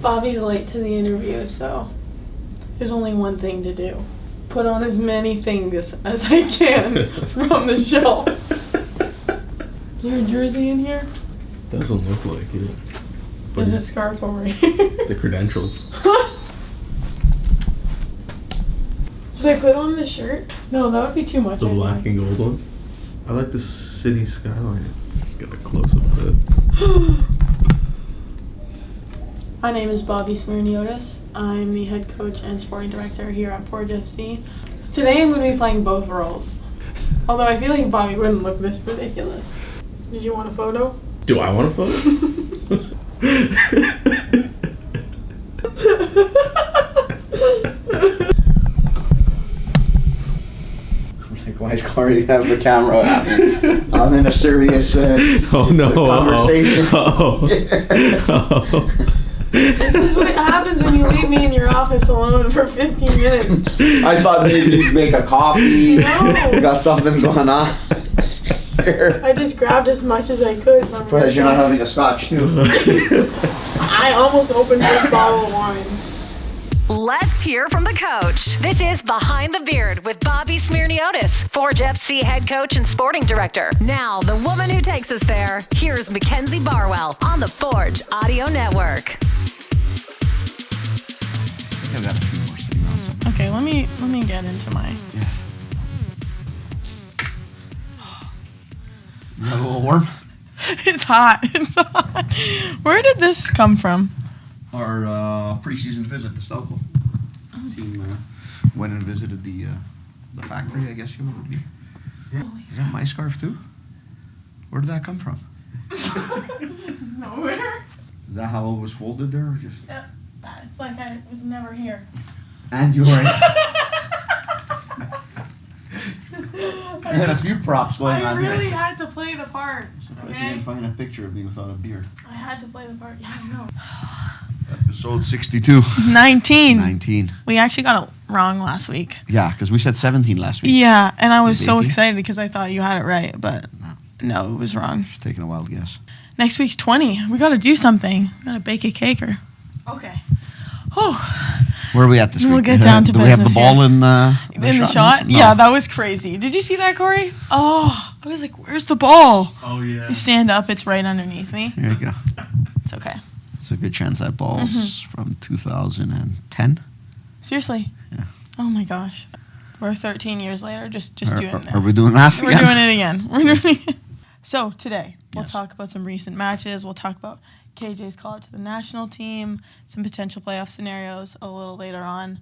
Bobby's late to the interview, so there's only one thing to do. Put on as many things as I can from the shelf. Is your jersey in here? Doesn't look like it. There's a scarf over here. The credentials. Should I put on the shirt? No, that would be too much. The black and gold one? I like the city skyline. Let's get a close-up of it. My name is Bobby Mackenzie. I'm the head coach and sporting director here at Forge FC. Today I'm going to be playing both roles. Although I feel like Bobby wouldn't look this ridiculous. Did you want a photo? Do I want a photo? Like, why is Corey have the camera at me? I'm in a serious conversation. This is what happens when you leave me in your office alone for 15 minutes. I thought maybe you'd make a coffee. No. You got something going on. I just grabbed as much as I could from Surprised you're not having a scotch too. I almost opened this bottle of wine. Let's hear from the coach. This is Behind the Beard with Bobby Mackenzie, Forge FC head coach and sporting director. Now, the woman who takes us there, here's Mackenzie Barwell on the Forge Audio Network. I've got a few more sitting on some. Okay, let me get into my... Yes. You got a little warm? It's hot. It's hot. Where did this come from? Our preseason visit to Stelco. Team went and visited the factory, I guess you would be. Yeah. Is that my scarf too? Where did that come from? Nowhere. Is that how it was folded there, or just? Yeah, it's like I was never here. And you were. I had a few props going on here. I really had to play the part. Surprised you didn't find a picture of me without a beard. I had to play the part. Yeah, I know. Episode 62. 19. We actually got it wrong last week. Yeah, because we said 17 last week. Yeah, and I was so 18? excited because I thought you had it right, but no, it was wrong. Just taking a wild guess. Next week's 20. We got to do something. We got to bake a cake or... Okay. Oh. Where are we at this week? We'll get down to do business. Do we have the ball in the shot? No. Yeah, that was crazy. Did you see that, Corey? Oh, I was like, where's the ball? Oh, yeah. You stand up, it's right underneath me. There you go. It's okay. It's a good chance that ball's from 2010. Seriously? Yeah. Oh my gosh. We're 13 years later, just doing it. Are we doing math We're again? doing it again. We're doing it again. So today, we'll Yes. talk about some recent matches. We'll talk about KJ's call up to the national team, some potential playoff scenarios a little later on.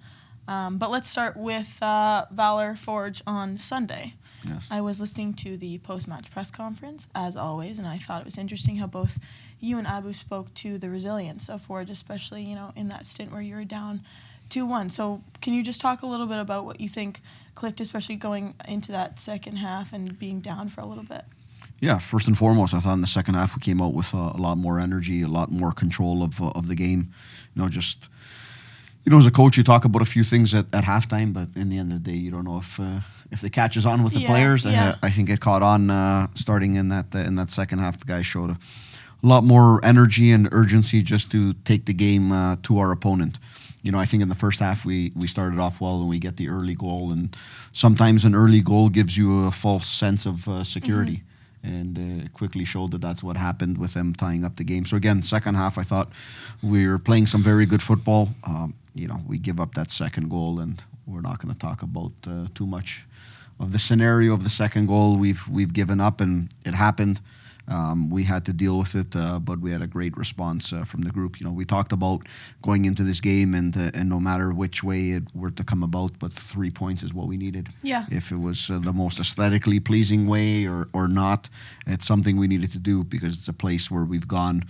But let's start with Valor Forge on Sunday. Yes. I was listening to the post-match press conference, as always, and I thought it was interesting how both you and Abu spoke to the resilience of Forge, especially, in that stint where you were down 2-1. So can you just talk a little bit about what you think clicked, especially going into that second half and being down for a little bit? Yeah, first and foremost, I thought in the second half we came out with a lot more energy, a lot more control of the game. As a coach, you talk about a few things at halftime, but in the end of the day, you don't know if the catch is on with the players. Yeah. I think it caught on starting in that second half. The guys showed a lot more energy and urgency just to take the game to our opponent. I think in the first half we started off well and we get the early goal, and sometimes an early goal gives you a false sense of security. Mm-hmm. And it quickly showed that that's what happened with them tying up the game. So again, second half, I thought we were playing some very good football. We give up that second goal, and we're not going to talk about too much of the scenario of the second goal. We've given up, and it happened. We had to deal with it, but we had a great response from the group. We talked about going into this game, and no matter which way it were to come about, but 3 points is what we needed. Yeah. If it was the most aesthetically pleasing way or not, it's something we needed to do because it's a place where we've gone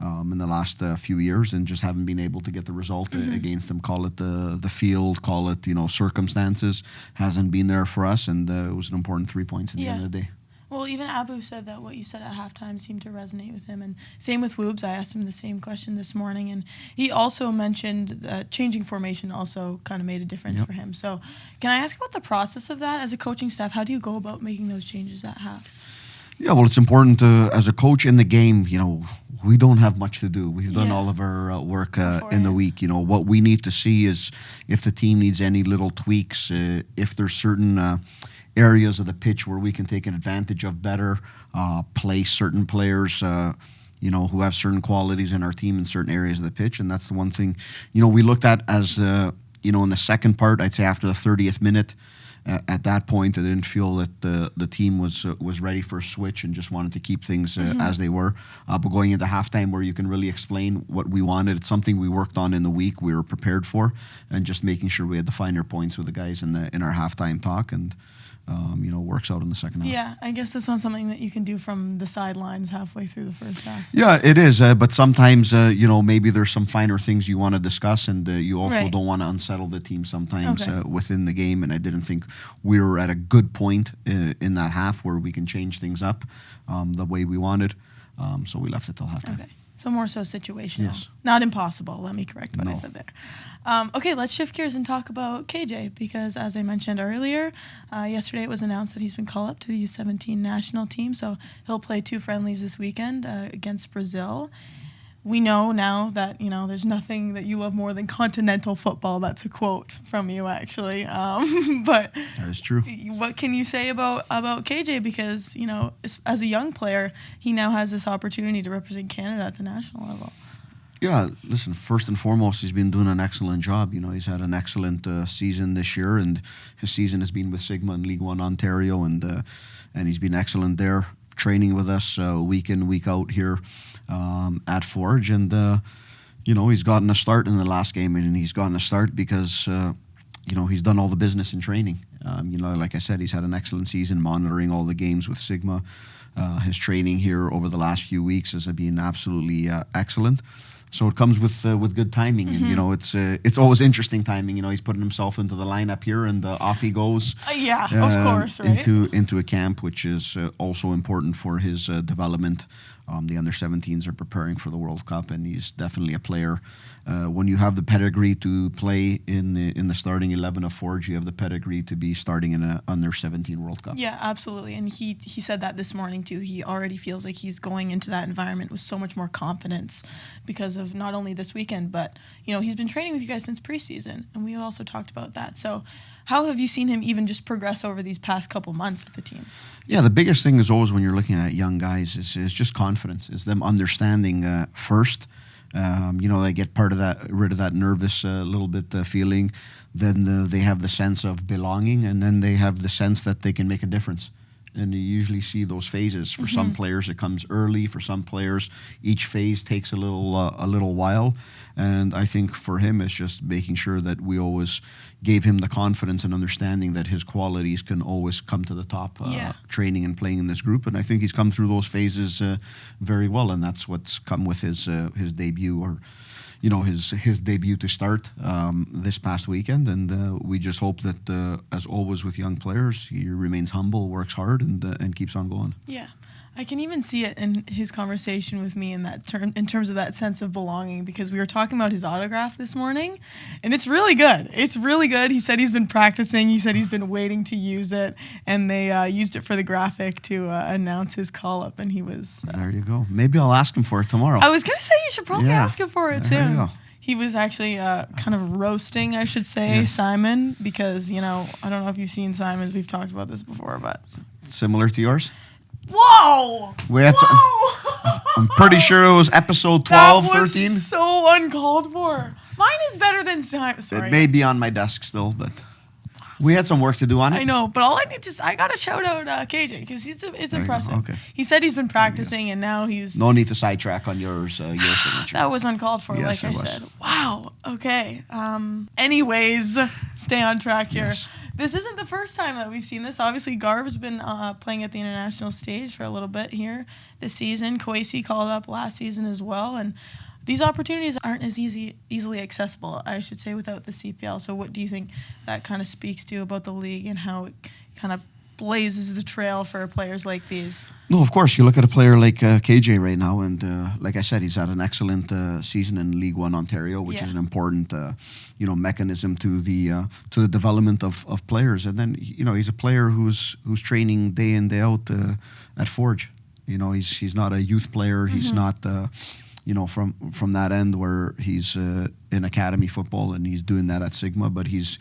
in the last few years and just haven't been able to get the result against them. Call it the field, call it circumstances, hasn't been there for us, and it was an important 3 points at the end of the day. Well, even Abu said that what you said at halftime seemed to resonate with him, and same with Woobs. I asked him the same question this morning, and he also mentioned that changing formation also kind of made a difference for him. So can I ask about the process of that as a coaching staff? How do you go about making those changes at half? Yeah, well, it's important to, as a coach in the game, we don't have much to do. We've done Yeah. all of our work in the Beforehand. week. You know, what we need to see is if the team needs any little tweaks, if there's certain areas of the pitch where we can take an advantage of better, play certain players, you know, who have certain qualities in our team in certain areas of the pitch. And that's the one thing, you know, we looked at as, you know, in the second part, I'd say after the 30th minute, at that point, I didn't feel that the team was ready for a switch and just wanted to keep things as they were. But going into halftime, where you can really explain what we wanted, it's something we worked on in the week. We were prepared for, and just making sure we had the finer points with the guys in our halftime talk, and you know, works out in the second half. Yeah, I guess that's not something that you can do from the sidelines halfway through the first half. Yeah, it is. But sometimes, you know, maybe there's some finer things you want to discuss, and you also Right. don't want to unsettle the team sometimes Okay. within the game. And I didn't think we were at a good point in that half where we can change things up the way we wanted. So we left it till halftime. Okay. So more so situational. Yes. Not impossible. Let me correct what I No. said there. Okay, let's shift gears and talk about KJ because, as I mentioned earlier, yesterday it was announced that he's been called up to the U17 national team. So he'll play 2 friendlies this weekend against Brazil. We know now that, you know, there's nothing that you love more than continental football. That's a quote from you, actually. But That is true. what can you say about KJ? Because, you know, as a young player, he now has this opportunity to represent Canada at the national level. Yeah, listen, first and foremost, he's been doing an excellent job. You know, he's had an excellent season this year, and his season has been with Sigma in League One Ontario, and he's been excellent there, training with us week in, week out here at Forge. And, you know, he's gotten a start in the last game, and he's gotten a start because, you know, he's done all the business in training. You know, like I said, he's had an excellent season monitoring all the games with Sigma. His training here over the last few weeks has been absolutely excellent. So it comes with good timing, and you know it's always interesting timing. You know, he's putting himself into the lineup here, and off he goes. Yeah, of course, right? Into a camp, which is also important for his development. The under-17s are preparing for the World Cup, and he's definitely a player. When you have the pedigree to play in the starting 11 of Forge, you have the pedigree to be starting in an under-17 World Cup. Yeah, absolutely. And he said that this morning too. He already feels like he's going into that environment with so much more confidence because of not only this weekend, but, you know, he's been training with you guys since preseason, and we also talked about that. So how have you seen him even just progress over these past couple months with the team? Yeah, the biggest thing is always when you're looking at young guys is just confidence. Is them understanding first. You know, they get rid of that nervous little bit feeling. Then they have the sense of belonging, and then they have the sense that they can make a difference. And you usually see those phases. For some players, it comes early. For some players, each phase takes a little while. And I think for him, it's just making sure that we always gave him the confidence and understanding that his qualities can always come to the top, training and playing in this group. And I think he's come through those phases very well, and that's what's come with his debut, or you know, his debut to start this past weekend. And we just hope that, as always with young players, he remains humble, works hard, and keeps on going. Yeah. I can even see it in his conversation with me in terms of that sense of belonging, because we were talking about his autograph this morning, and it's really good. It's really good. He said he's been practicing. He said he's been waiting to use it, and they used it for the graphic to announce his call-up, and he was... There you go. Maybe I'll ask him for it tomorrow. I was going to say you should probably ask him for it There you soon. go. He was actually kind of roasting, I should say, Simon, because, you know, I don't know if you've seen Simon's. We've talked about this before, but... Similar to yours? Whoa! We had Whoa! I'm pretty sure it was episode 12, that was 13. so uncalled for. Mine is better than Simon. Sorry. It may be on my desk still, but we had some work to do on it. I know, but all I need to I gotta shout out KJ because it's impressive. Okay. He said he's been practicing and now he's. No need to sidetrack on your signature. That was uncalled for, Yes, like I it was. said. Wow. Okay. Anyways, stay on track here. Yes. This isn't the first time that we've seen this. Obviously, Garv's been playing at the international stage for a little bit here this season. Kwesi called up last season as well, and these opportunities aren't as easily accessible, I should say, without the CPL. So what do you think that kind of speaks to about the league and how it kind of blazes the trail for players like these? No, of course. You look at a player like KJ right now, and like I said, he's had an excellent season in League One Ontario, which is an important, mechanism to the development of players. And then, you know, he's a player who's training day in, day out at Forge. You know, he's not a youth player. He's not, you know, from that end where he's in academy football and he's doing that at Sigma, but he's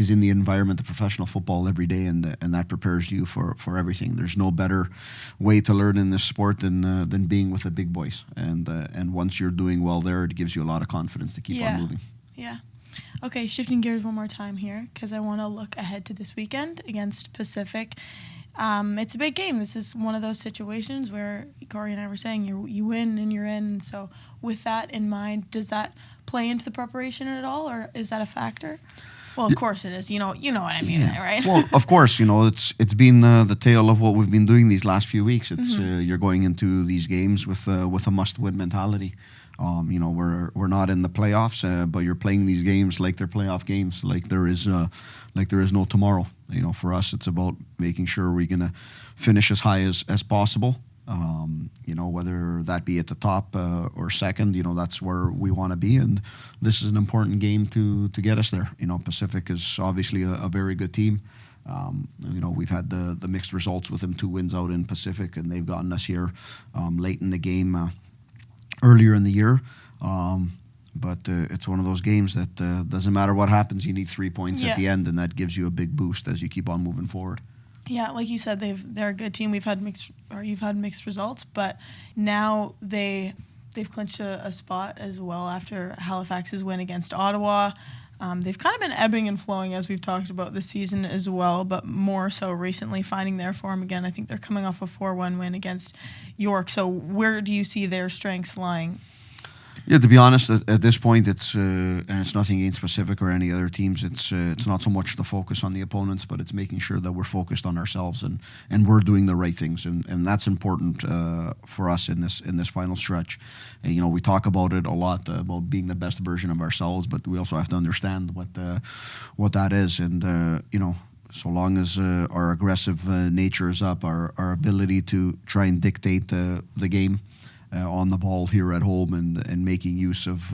in the environment of professional football every day, and that prepares you for everything. There's no better way to learn in this sport than being with the big boys, and once you're doing well there, it gives you a lot of confidence to keep on moving. Yeah. Okay, shifting gears one more time here because I want to look ahead to this weekend against Pacific. It's a big game. This is one of those situations where Corey and I were saying you win and you're in. So with that in mind, does that play into the preparation at all, or is that a factor? Well, of course it is. You know what I mean, right? Well, of course, you know, it's been the tale of what we've been doing these last few weeks. It's you're going into these games with a must-win mentality. You know, we're not in the playoffs, but you're playing these games like they're playoff games, like there is no tomorrow. You know, for us, it's about making sure we're gonna finish as high as possible. You know, whether that be at the top or second, you know, that's where we want to be, and this is an important game to get us there. You know, Pacific is obviously a very good team. You know, we've had the mixed results with them, 2 wins out in Pacific, and they've gotten us here late in the game. Earlier in the year, but it's one of those games that doesn't matter what happens, you need 3 points at the end, and that gives you a big boost as you keep on moving forward. Yeah, like you said, they're a good team. You've had mixed results, but now they've clinched a spot as well after Halifax's win against Ottawa. They've kind of been ebbing and flowing, as we've talked about this season as well, but more so recently finding their form again. I think they're coming off a 4-1 win against York. So where do you see their strengths lying? Yeah, to be honest, at this point, it's and it's nothing against Pacific or any other teams. It's not so much the focus on the opponents, but it's making sure that we're focused on ourselves and we're doing the right things, and that's important for us in this final stretch. And, you know, we talk about it a lot about being the best version of ourselves, but we also have to understand what that is, and you know. So long as our aggressive nature is up, our ability to try and dictate the game on the ball here at home, and making use of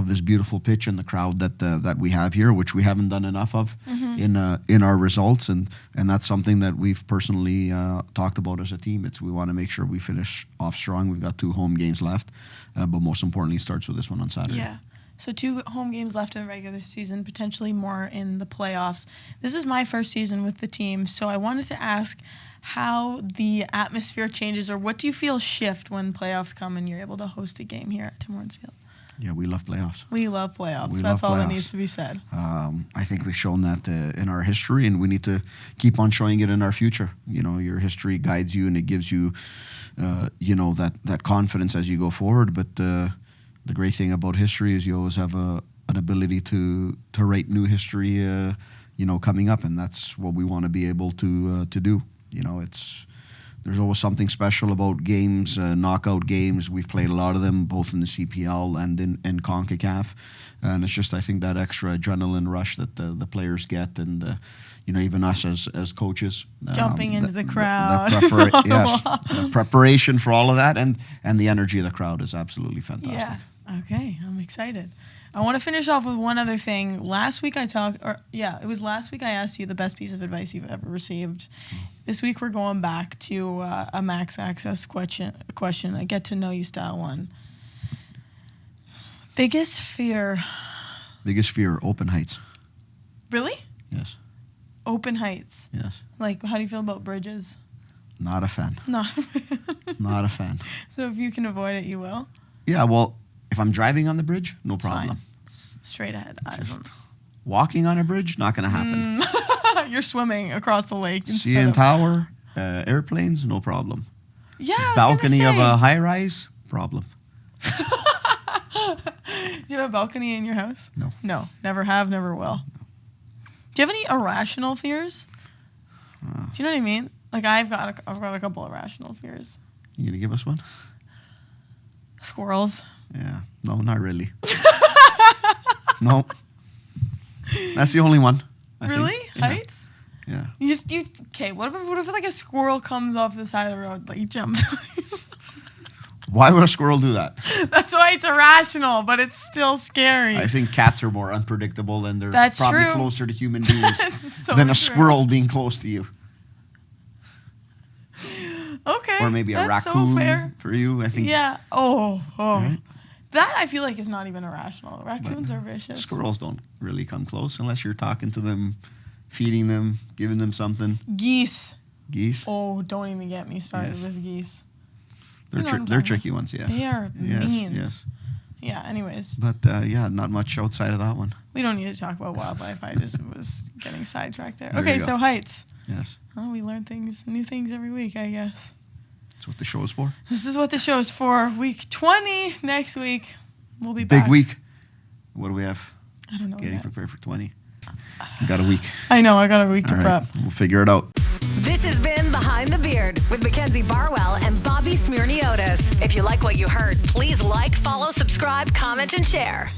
this beautiful pitch and the crowd that we have here, which we haven't done enough of in our results, and that's something that we've personally talked about as a team. We want to make sure we finish off strong. We've got 2 home games left, but most importantly, it starts with this one on Saturday. Yeah. So 2 home games left in the regular season, potentially more in the playoffs. This is my first season with the team, so I wanted to ask how the atmosphere changes, or what do you feel shift when playoffs come and you're able to host a game here at Tim Hortons Field? Yeah, we love playoffs. We love playoffs. Love That's all that playoffs. needs to be said. I think we've shown that in our history, and we need to keep on showing it in our future. You know, your history guides you, and it gives you, you know, that confidence as you go forward. But the great thing about history is you always have an ability to write new history, you know, coming up, and that's what we want to be able to do. You know, there's always something special about games, knockout games. We've played a lot of them, both in the CPL and in CONCACAF, and it's just, I think, that extra adrenaline rush that the players get, and you know, even us as coaches, Jumping into the crowd. The preparation for all of that, and the energy of the crowd is absolutely fantastic. Yeah. Okay, I'm excited. I want to finish off with one other thing. Last week I asked you the best piece of advice you've ever received. This week we're going back to a max access question, a get to know you style one. Biggest fear, open heights. Really? Yes. Open heights. Yes. Like, how do you feel about bridges? Not a fan. Not a fan. So if you can avoid it, you will? Yeah, well, if I'm driving on the bridge, no It's problem. fine. Straight ahead. Just walking on a bridge, not going to happen. You're swimming across the lake. CN Tower, airplanes, no problem. Yeah, I was balcony gonna of say. a high-rise, problem. Do you have a balcony in your house? No. No, never have, never will. Do you have any irrational fears? Do you know what I mean? Like, I've got a couple irrational fears. You gonna give us one? Squirrels. Yeah. No, not really. No. That's the only one. I Really? think. Yeah. Heights? Yeah. You okay? What if like a squirrel comes off the side of the road, like jumps? Why would a squirrel do that? That's why it's irrational, but it's still scary. I think cats are more unpredictable, and they're That's probably true. closer to human beings That's so than a true. squirrel being close to you. Okay. Or maybe a that's raccoon so fair. for you. I think Yeah. Oh. Right? That I feel like is not even irrational. Raccoons are vicious. squirrels don't really come close unless you're talking to them, feeding them, giving them something. Geese. Geese. Oh, don't even get me started Yes. with geese. They're You know what I'm they're talking tricky ones, yeah. They are Yes, mean. yes. Yeah, anyways, But yeah, not much outside of that one. we don't need to talk about wildlife. I just was getting sidetracked there. There Okay, you go. so heights. Yes. Oh, we learn new things every week, I guess. That's what the show is for. This is what the show is for. Week 20 next week. We'll be Big back. week. What do we have? I don't know Getting yet. prepared for 20. You got a week. I know, I got a week to All right. prep. We'll figure it out. This has been Behind the Beard with Mackenzie Barwell and Bobby Smyrniotis. If you like what you heard, please like, follow, subscribe, comment, and share.